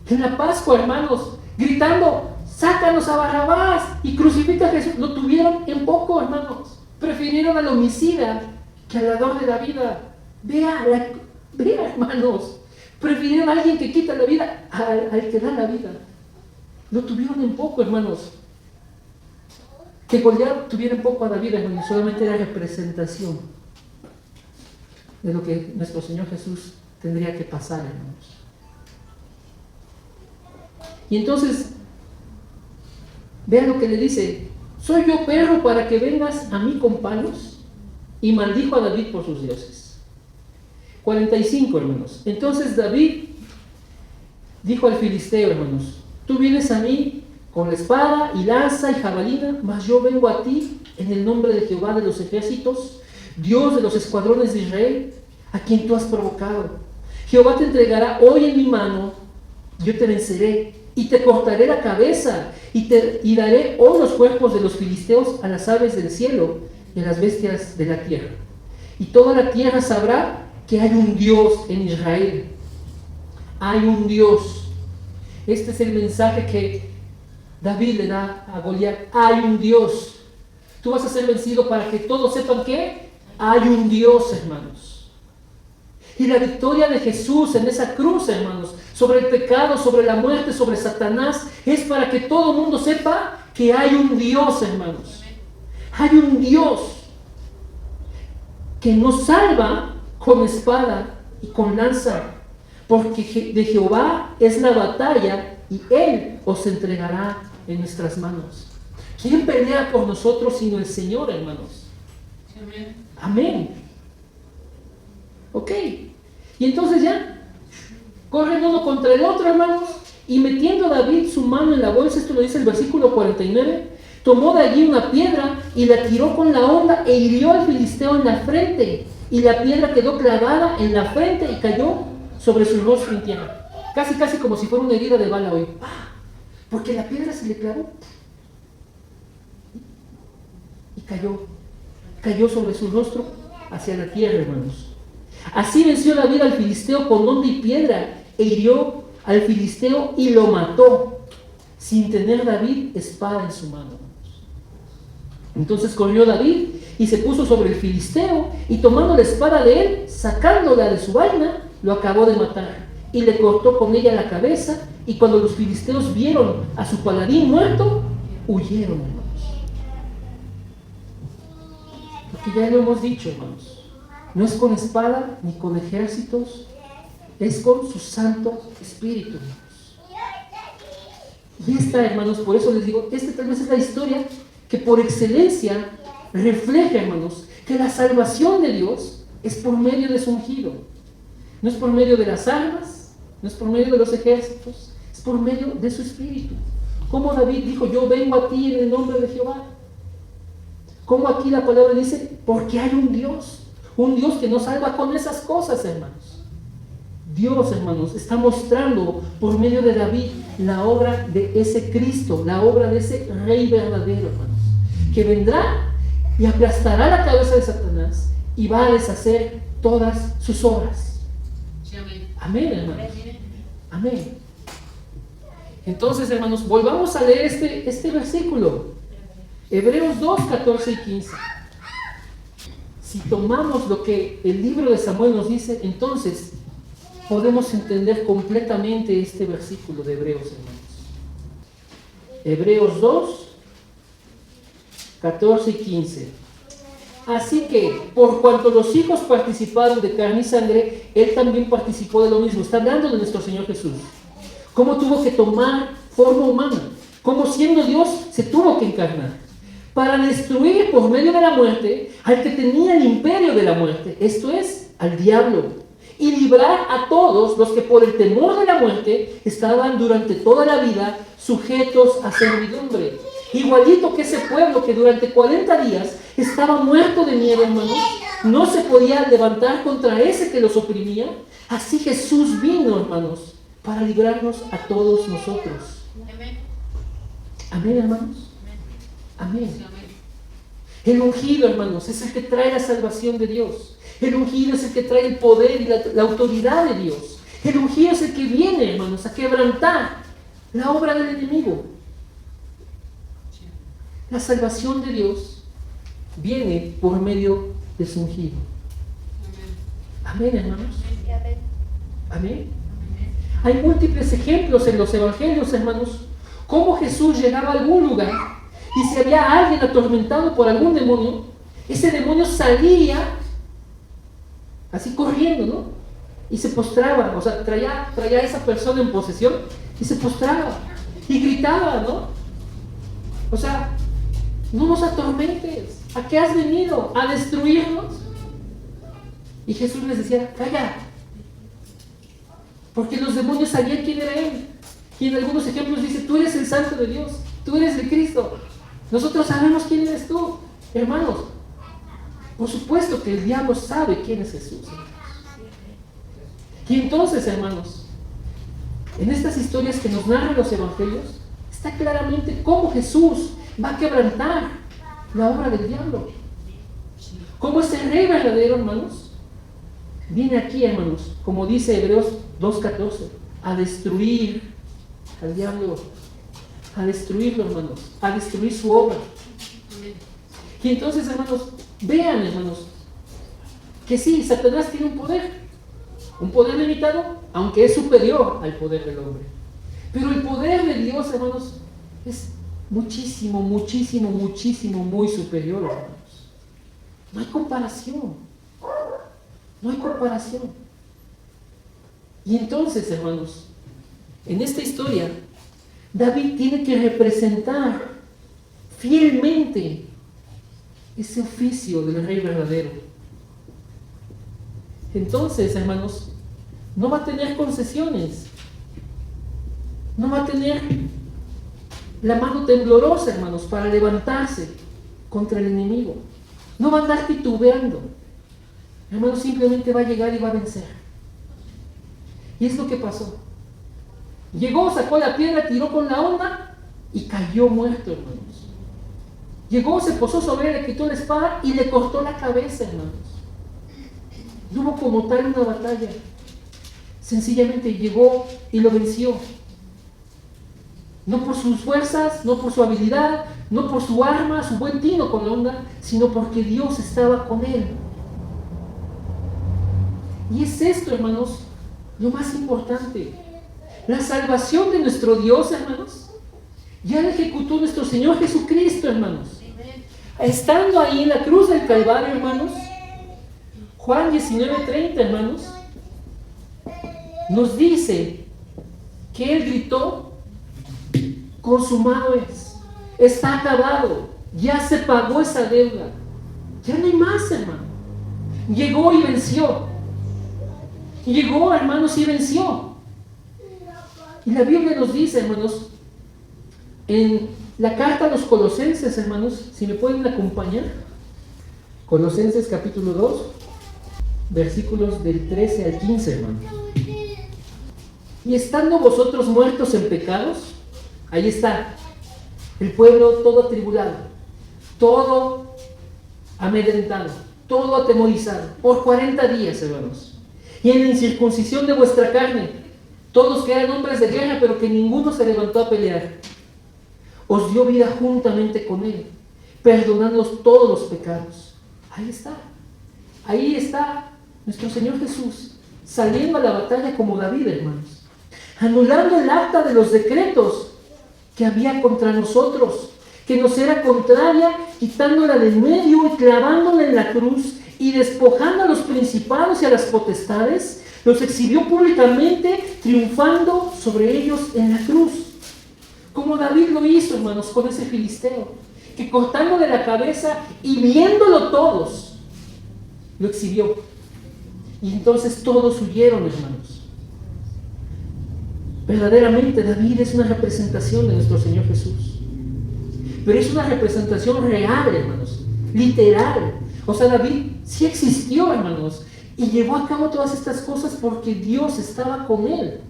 A: En la Pascua, hermanos, gritando: sácanos a Barrabás y crucifica a Jesús. Lo tuvieron en poco, hermanos. Prefirieron al homicida que al dador de la vida. Vea, hermanos. Prefirieron a alguien que quita la vida al que da la vida. Lo tuvieron en poco, hermanos. Que Goliat tuviera en poco a David, hermanos, solamente era representación de lo que nuestro Señor Jesús tendría que pasar, hermanos. Y entonces, vean lo que le dice: ¿soy yo perro para que vengas a mí con palos? Y maldijo a David por sus dioses. 45, hermanos. Entonces David dijo al filisteo, hermanos: tú vienes a mí con la espada y lanza y jabalina, mas yo vengo a ti en el nombre de Jehová de los ejércitos, Dios de los escuadrones de Israel, a quien tú has provocado. Jehová te entregará hoy en mi mano, yo te venceré y te cortaré la cabeza y daré hoy los cuerpos de los filisteos a las aves del cielo y a las bestias de la tierra. Y toda la tierra sabrá que hay un Dios en Israel. hay un Dios. Este es el mensaje que David le da a Goliat. Hay un Dios. Tú vas a ser vencido para que todos sepan que hay un Dios, hermanos. Y la victoria de Jesús en esa cruz, hermanos, sobre el pecado, sobre la muerte, sobre Satanás, es para que todo el mundo sepa que hay un Dios, hermanos. Hay un Dios que nos salva con espada y con lanza, porque de Jehová es la batalla y Él os entregará en nuestras manos. ¿Quién pelea por nosotros sino el Señor, hermanos? Amén. Amén. Ok. Y entonces ya corren uno contra el otro, hermanos, y metiendo David su mano en la bolsa, esto lo dice el versículo 49, tomó de allí una piedra y la tiró con la honda e hirió al filisteo en la frente, y la piedra quedó clavada en la frente y cayó sobre su rostro en tierra. Casi como si fuera una herida de bala hoy. Porque la piedra se le clavó y cayó sobre su rostro hacia la tierra, hermanos. Así venció David al filisteo con honda y piedra e hirió al filisteo y lo mató, sin tener David espada en su mano. Entonces corrió David y se puso sobre el filisteo y tomando la espada de él, sacándola de su vaina, lo acabó de matar y le cortó con ella la cabeza. Y cuando los filisteos vieron a su paladín muerto, huyeron, hermanos. Porque ya lo hemos dicho, hermanos, no es con espada ni con ejércitos, es con su Santo Espíritu, hermanos. Y esta, hermanos, por eso les digo, esta tal vez es la historia que por excelencia refleja, hermanos, que la salvación de Dios es por medio de su ungido. No es por medio de las armas, no es por medio de los ejércitos, es por medio de su Espíritu. Como David dijo, yo vengo a ti en el nombre de Jehová. Como aquí la palabra dice, porque hay un Dios que nos salva con esas cosas, hermanos. Dios, hermanos, está mostrando por medio de David la obra de ese Cristo, la obra de ese Rey verdadero, hermanos, que vendrá y aplastará la cabeza de Satanás y va a deshacer todas sus obras.
C: Sí, amén.
A: Amén, hermanos. Amén. Entonces, hermanos, volvamos a leer este versículo. Hebreos 2, 14 y 15. Si tomamos lo que el libro de Samuel nos dice, entonces podemos entender completamente este versículo de Hebreos, hermanos. Hebreos 2, 14 y 15. Así que, por cuanto los hijos participaron de carne y sangre, Él también participó de lo mismo. Está hablando de nuestro Señor Jesús. Cómo tuvo que tomar forma humana. Cómo siendo Dios se tuvo que encarnar. Para destruir por medio de la muerte al que tenía el imperio de la muerte. Esto es, al diablo. Y librar a todos los que por el temor de la muerte estaban durante toda la vida sujetos a servidumbre. Igualito que ese pueblo que durante 40 días estaba muerto de miedo, hermanos, no se podía levantar contra ese que los oprimía. Así Jesús vino, hermanos, para librarnos a todos nosotros. Amén, hermanos. Amén. El ungido, hermanos, es el que trae la salvación de Dios. El ungido es el que trae el poder y la autoridad de Dios. El ungido es el que viene, hermanos, a quebrantar la obra del enemigo. La salvación de Dios viene por medio de su ungido. Amén, hermanos. Amén. Hay múltiples ejemplos en los evangelios, hermanos, cómo Jesús llegaba a algún lugar y si había alguien atormentado por algún demonio, ese demonio salía así corriendo, ¿no? Y se postraba, o sea, traía a esa persona en posesión y se postraba y gritaba, ¿no? O sea, no nos atormentes, ¿a qué has venido? ¿A destruirnos? Y Jesús les decía, calla, porque los demonios sabían quién era Él. Y en algunos ejemplos dice, tú eres el Santo de Dios, tú eres el Cristo. Nosotros sabemos quién eres tú, hermanos. Por supuesto que el diablo sabe quién es Jesús. Y entonces, hermanos, en estas historias que nos narran los evangelios, está claramente cómo Jesús va a quebrantar la obra del diablo. Cómo ese Rey verdadero, hermanos, viene aquí, hermanos, como dice Hebreos 2:14, a destruir al diablo, a destruirlo, hermanos, a destruir su obra. Y entonces, hermanos, vean, hermanos, que sí, Satanás tiene un poder limitado, aunque es superior al poder del hombre. Pero el poder de Dios, hermanos, es muchísimo, muchísimo, muchísimo, muy superior, hermanos. No hay comparación. No hay comparación. Y entonces, hermanos, en esta historia, David tiene que representar fielmente ese oficio del rey verdadero. Entonces, hermanos, no va a tener concesiones. No va a tener la mano temblorosa, hermanos, para levantarse contra el enemigo. No va a andar titubeando. Hermanos, simplemente va a llegar y va a vencer. Y es lo que pasó. Llegó, sacó la piedra, tiró con la onda y cayó muerto, hermanos. Llegó, se posó sobre él, le quitó la espada y le cortó la cabeza, hermanos. No hubo como tal una batalla. Sencillamente llegó y lo venció. No por sus fuerzas, no por su habilidad, no por su arma, su buen tino con la onda, sino porque Dios estaba con él. Y es esto, hermanos, lo más importante. La salvación de nuestro Dios, hermanos, ya la ejecutó nuestro Señor Jesucristo, hermanos. Estando ahí en la cruz del Calvario, hermanos, Juan 19:30, hermanos, nos dice que Él gritó: consumado es, está acabado, ya se pagó esa deuda, ya no hay más, hermano. Llegó y venció. Llegó, hermanos, y venció. Y la Biblia nos dice, hermanos, en la carta a los Colosenses, hermanos, si me pueden acompañar, Colosenses capítulo 2, versículos del 13 al 15, hermanos. Y estando vosotros muertos en pecados, ahí está, el pueblo todo atribulado, todo amedrentado, todo atemorizado, por 40 días, hermanos. Y en la incircuncisión de vuestra carne, todos que eran hombres de guerra, pero que ninguno se levantó a pelear, os dio vida juntamente con Él, perdonando todos los pecados. Ahí está nuestro Señor Jesús, saliendo a la batalla como David, hermanos, anulando el acta de los decretos que había contra nosotros, que nos era contraria, quitándola del medio y clavándola en la cruz, y despojando a los principados y a las potestades, los exhibió públicamente, triunfando sobre ellos en la cruz. Como David lo hizo, hermanos, con ese filisteo, que cortándole la cabeza y viéndolo todos, lo exhibió. Y entonces todos huyeron, hermanos. Verdaderamente David es una representación de nuestro Señor Jesús. Pero es una representación real, hermanos, literal. O sea, David sí existió, hermanos, y llevó a cabo todas estas cosas porque Dios estaba con él.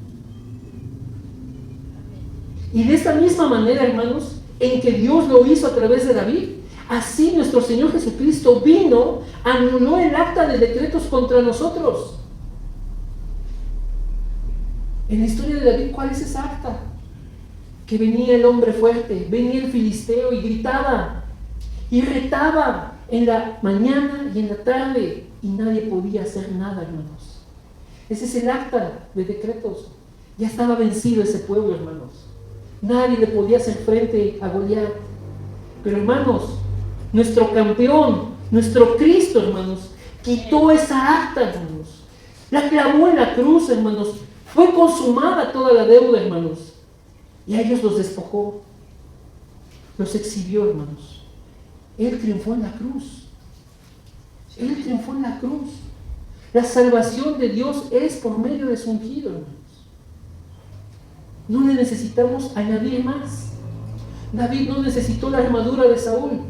A: Y de esta misma manera, hermanos, en que Dios lo hizo a través de David, así nuestro Señor Jesucristo vino, anuló el acta de decretos contra nosotros. En la historia de David, ¿cuál es esa acta? Que venía el hombre fuerte, venía el filisteo y gritaba y retaba en la mañana y en la tarde, y nadie podía hacer nada, hermanos. Ese es el acta de decretos. Ya estaba vencido ese pueblo, hermanos. Nadie le podía hacer frente a Goliat. Pero, hermanos, nuestro campeón, nuestro Cristo, hermanos, quitó esa acta, hermanos. La clavó en la cruz, hermanos. Fue consumada toda la deuda, hermanos. Y a ellos los despojó. Los exhibió, hermanos. Él triunfó en la cruz. Él triunfó en la cruz. La salvación de Dios es por medio de su ungido, hermanos. No le necesitamos añadir más. David no necesitó la armadura de Saúl.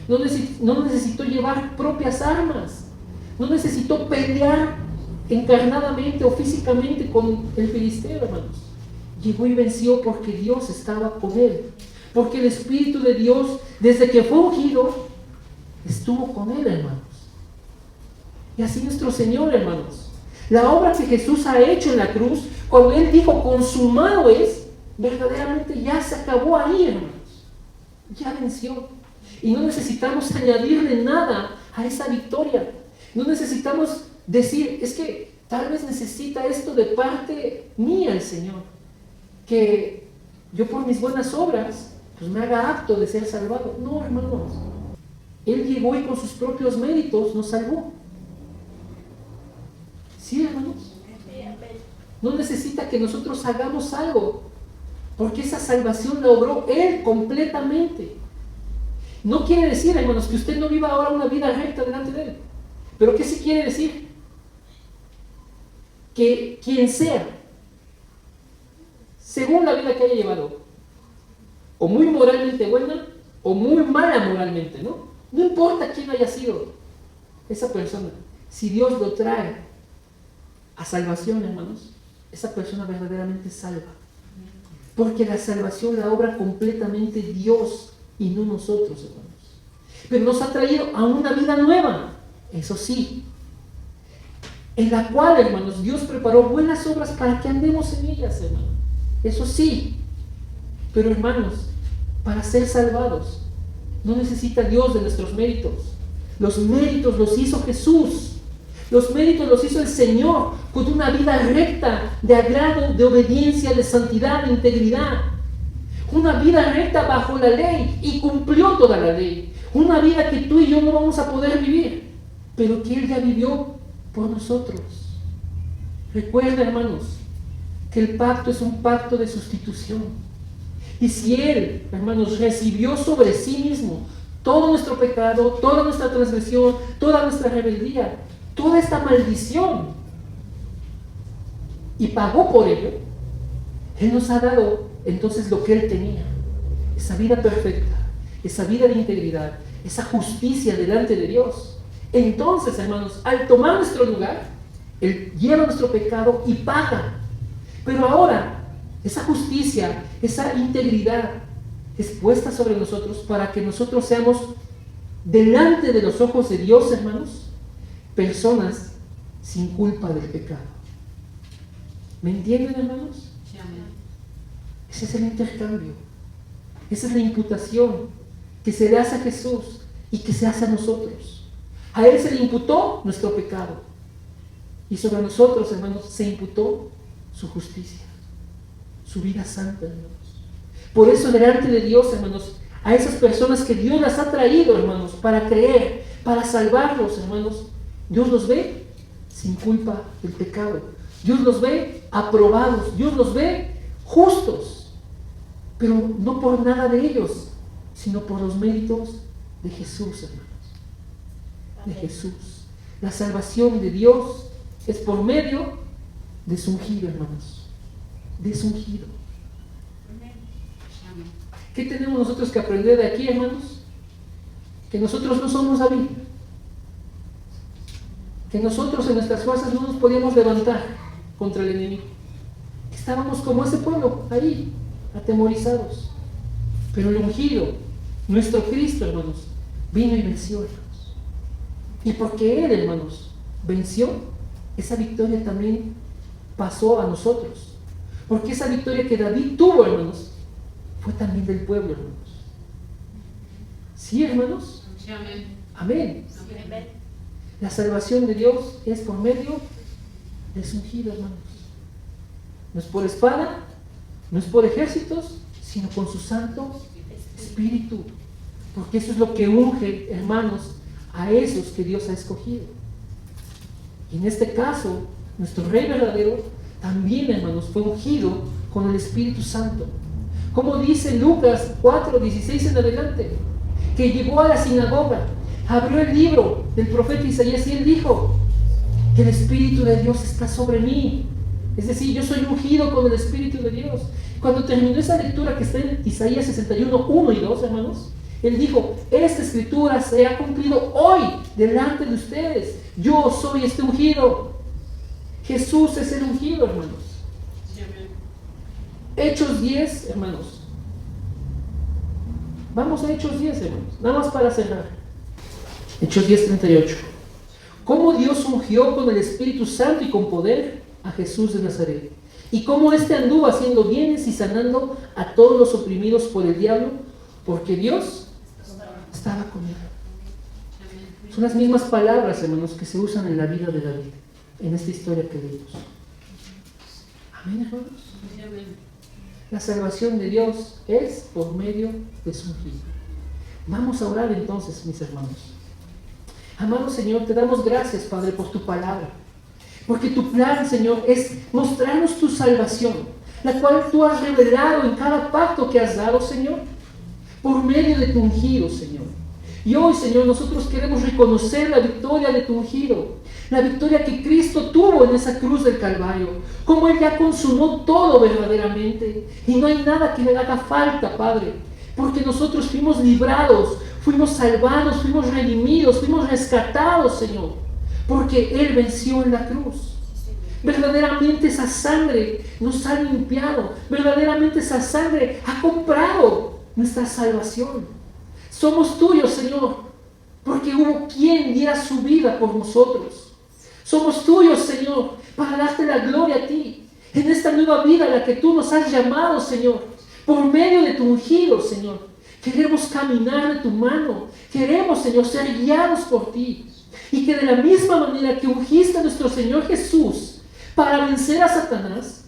A: No necesitó llevar propias armas. No necesitó pelear encarnadamente o físicamente con el filisteo, hermanos. Llegó y venció porque Dios estaba con él. Porque el Espíritu de Dios, desde que fue ungido, estuvo con él, hermanos. Y así nuestro Señor, hermanos. La obra que Jesús ha hecho en la cruz Cuando Él dijo consumado es, verdaderamente ya se acabó ahí, hermanos. Ya venció. Y no necesitamos añadirle nada a esa victoria. No necesitamos decir, es que tal vez necesita esto de parte mía el Señor. Que yo por mis buenas obras, pues me haga apto de ser salvado. No, hermanos. Él llegó y con sus propios méritos nos salvó. ¿Sí, hermanos? No necesita que nosotros hagamos algo, porque esa salvación la obró Él completamente. No quiere decir, hermanos, que usted no viva ahora una vida recta delante de Él. Pero ¿qué sí quiere decir? Que quien sea, según la vida que haya llevado, o muy moralmente buena, o muy mala moralmente, ¿no? No importa quién haya sido esa persona, si Dios lo trae a salvación, hermanos, esa persona verdaderamente salva. Porque la salvación la obra completamente Dios y no nosotros, hermanos. Pero nos ha traído a una vida nueva, eso sí, en la cual, hermanos, Dios preparó buenas obras para que andemos en ellas, hermanos. Eso sí, pero hermanos, para ser salvados, no necesita Dios de nuestros méritos. Los méritos los hizo Jesús. Los méritos los hizo el Señor con una vida recta, de agrado, de obediencia, de santidad, de integridad. Una vida recta bajo la ley y cumplió toda la ley. Una vida que tú y yo no vamos a poder vivir, pero que Él ya vivió por nosotros. Recuerda, hermanos, que el pacto es un pacto de sustitución. Y si Él, hermanos, recibió sobre sí mismo todo nuestro pecado, toda nuestra transgresión, toda nuestra rebeldía, toda esta maldición, y pagó por ello, Él nos ha dado entonces lo que Él tenía, esa vida perfecta, esa vida de integridad, esa justicia delante de Dios. Entonces, hermanos, al tomar nuestro lugar, Él lleva nuestro pecado y paga. Pero ahora, esa justicia, esa integridad es puesta sobre nosotros para que nosotros seamos, delante de los ojos de Dios, hermanos, personas sin culpa del pecado. ¿Me entienden, hermanos?
C: Sí, amén.
A: Ese es el intercambio. Esa es la imputación que se le hace a Jesús y que se hace a nosotros. A Él se le imputó nuestro pecado. Y sobre nosotros, hermanos, se imputó su justicia, su vida santa, hermanos. Por eso, delante de Dios, hermanos, a esas personas que Dios las ha traído, hermanos, para creer, para salvarlos, hermanos, Dios los ve sin culpa del pecado. Dios los ve aprobados. Dios los ve justos. Pero no por nada de ellos, sino por los méritos de Jesús, hermanos. De Jesús. La salvación de Dios es por medio de su ungido, hermanos. De su ungido. ¿Qué tenemos nosotros que aprender de aquí, hermanos? Que nosotros no somos David. Que nosotros en nuestras fuerzas no nos podíamos levantar contra el enemigo. Que estábamos como ese pueblo, ahí, atemorizados. Pero el ungido, nuestro Cristo, hermanos, vino y venció, hermanos. Y porque Él, hermanos, venció, esa victoria también pasó a nosotros. Porque esa victoria que David tuvo, hermanos, fue también del pueblo, hermanos. ¿Sí, hermanos?
C: Sí, amén.
A: Amén.
C: Amén.
A: La salvación de Dios es por medio de su ungido, hermanos. No es por espada, no es por ejércitos, sino con su Santo Espíritu. Porque eso es lo que unge, hermanos, a esos que Dios ha escogido. Y en este caso, nuestro Rey verdadero también, hermanos, fue ungido con el Espíritu Santo. Como dice Lucas 4:16 en adelante, que llegó a la sinagoga, abrió el libro del profeta Isaías y él dijo que el Espíritu de Dios está sobre mí. Es decir, yo soy ungido con el Espíritu de Dios. Cuando terminó esa lectura que está en Isaías 61, 1 y 2, hermanos, él dijo, esta escritura se ha cumplido hoy delante de ustedes. Yo soy este ungido. Jesús es el ungido, hermanos.
C: Sí, amén.
A: Hechos 10, hermanos. Vamos a Hechos 10, hermanos. Nada más para cerrar. Hechos 10:38. ¿Cómo Dios ungió con el Espíritu Santo y con poder a Jesús de Nazaret? Y cómo éste anduvo haciendo bienes y sanando a todos los oprimidos por el diablo, porque Dios estaba con él. Son las mismas palabras, hermanos, que se usan en la vida de David, en esta historia que leímos. Amén, hermanos. La salvación de Dios es por medio de su Hijo. Vamos a orar entonces, mis hermanos. Amado Señor, te damos gracias, Padre, por tu palabra. Porque tu plan, Señor, es mostrarnos tu salvación, la cual tú has revelado en cada pacto que has dado, Señor, por medio de tu ungido, Señor. Y hoy, Señor, nosotros queremos reconocer la victoria de tu ungido, la victoria que Cristo tuvo en esa cruz del Calvario, como Él ya consumó todo verdaderamente, y no hay nada que le haga falta, Padre, porque nosotros fuimos librados, fuimos salvados, fuimos redimidos, fuimos rescatados, Señor, porque Él venció en la cruz. Verdaderamente esa sangre nos ha limpiado, verdaderamente esa sangre ha comprado nuestra salvación. Somos tuyos, Señor, porque hubo quien diera su vida por nosotros. Somos tuyos, Señor, para darte la gloria a ti, en esta nueva vida a la que tú nos has llamado, Señor, por medio de tu ungido, Señor. Queremos caminar de tu mano, queremos, Señor, ser guiados por ti. Y que de la misma manera que ungiste a nuestro Señor Jesús para vencer a Satanás,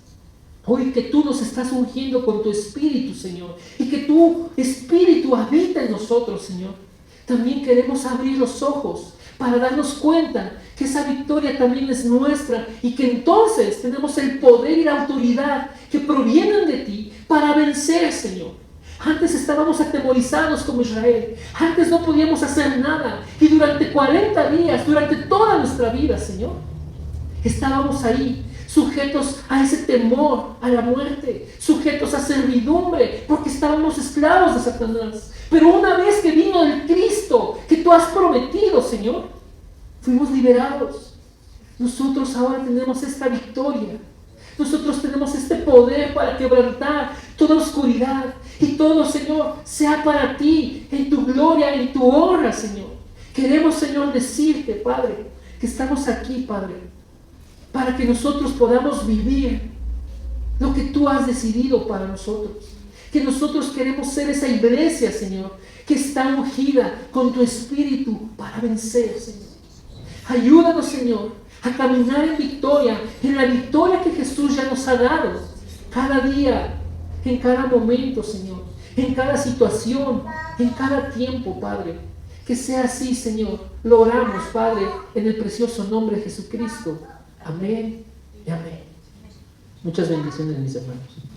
A: hoy que tú nos estás ungiendo con tu Espíritu, Señor, y que tu Espíritu habita en nosotros, Señor, también queremos abrir los ojos para darnos cuenta que esa victoria también es nuestra y que entonces tenemos el poder y la autoridad que provienen de ti para vencer, Señor. Antes estábamos atemorizados como Israel. Antes no podíamos hacer nada. Y durante 40 días, durante toda nuestra vida, Señor, estábamos ahí, sujetos a ese temor, a la muerte, sujetos a servidumbre, porque estábamos esclavos de Satanás. Pero una vez que vino el Cristo que tú has prometido, Señor, fuimos liberados. Nosotros ahora tenemos esta victoria. Nosotros tenemos este poder para quebrantar toda oscuridad. Y todo, Señor, sea para ti, en tu gloria, en tu honra, Señor. Queremos, Señor, decirte, Padre, que estamos aquí, Padre, para que nosotros podamos vivir lo que tú has decidido para nosotros. Que nosotros queremos ser esa iglesia, Señor, que está ungida con tu Espíritu para vencer, Señor. Ayúdanos, Señor, a caminar en victoria, en la victoria que Jesús ya nos ha dado, cada día, en cada momento, Señor, en cada situación, en cada tiempo, Padre. Que sea así, Señor. Lo oramos, Padre, en el precioso nombre de Jesucristo. Amén y amén. Muchas bendiciones, mis hermanos.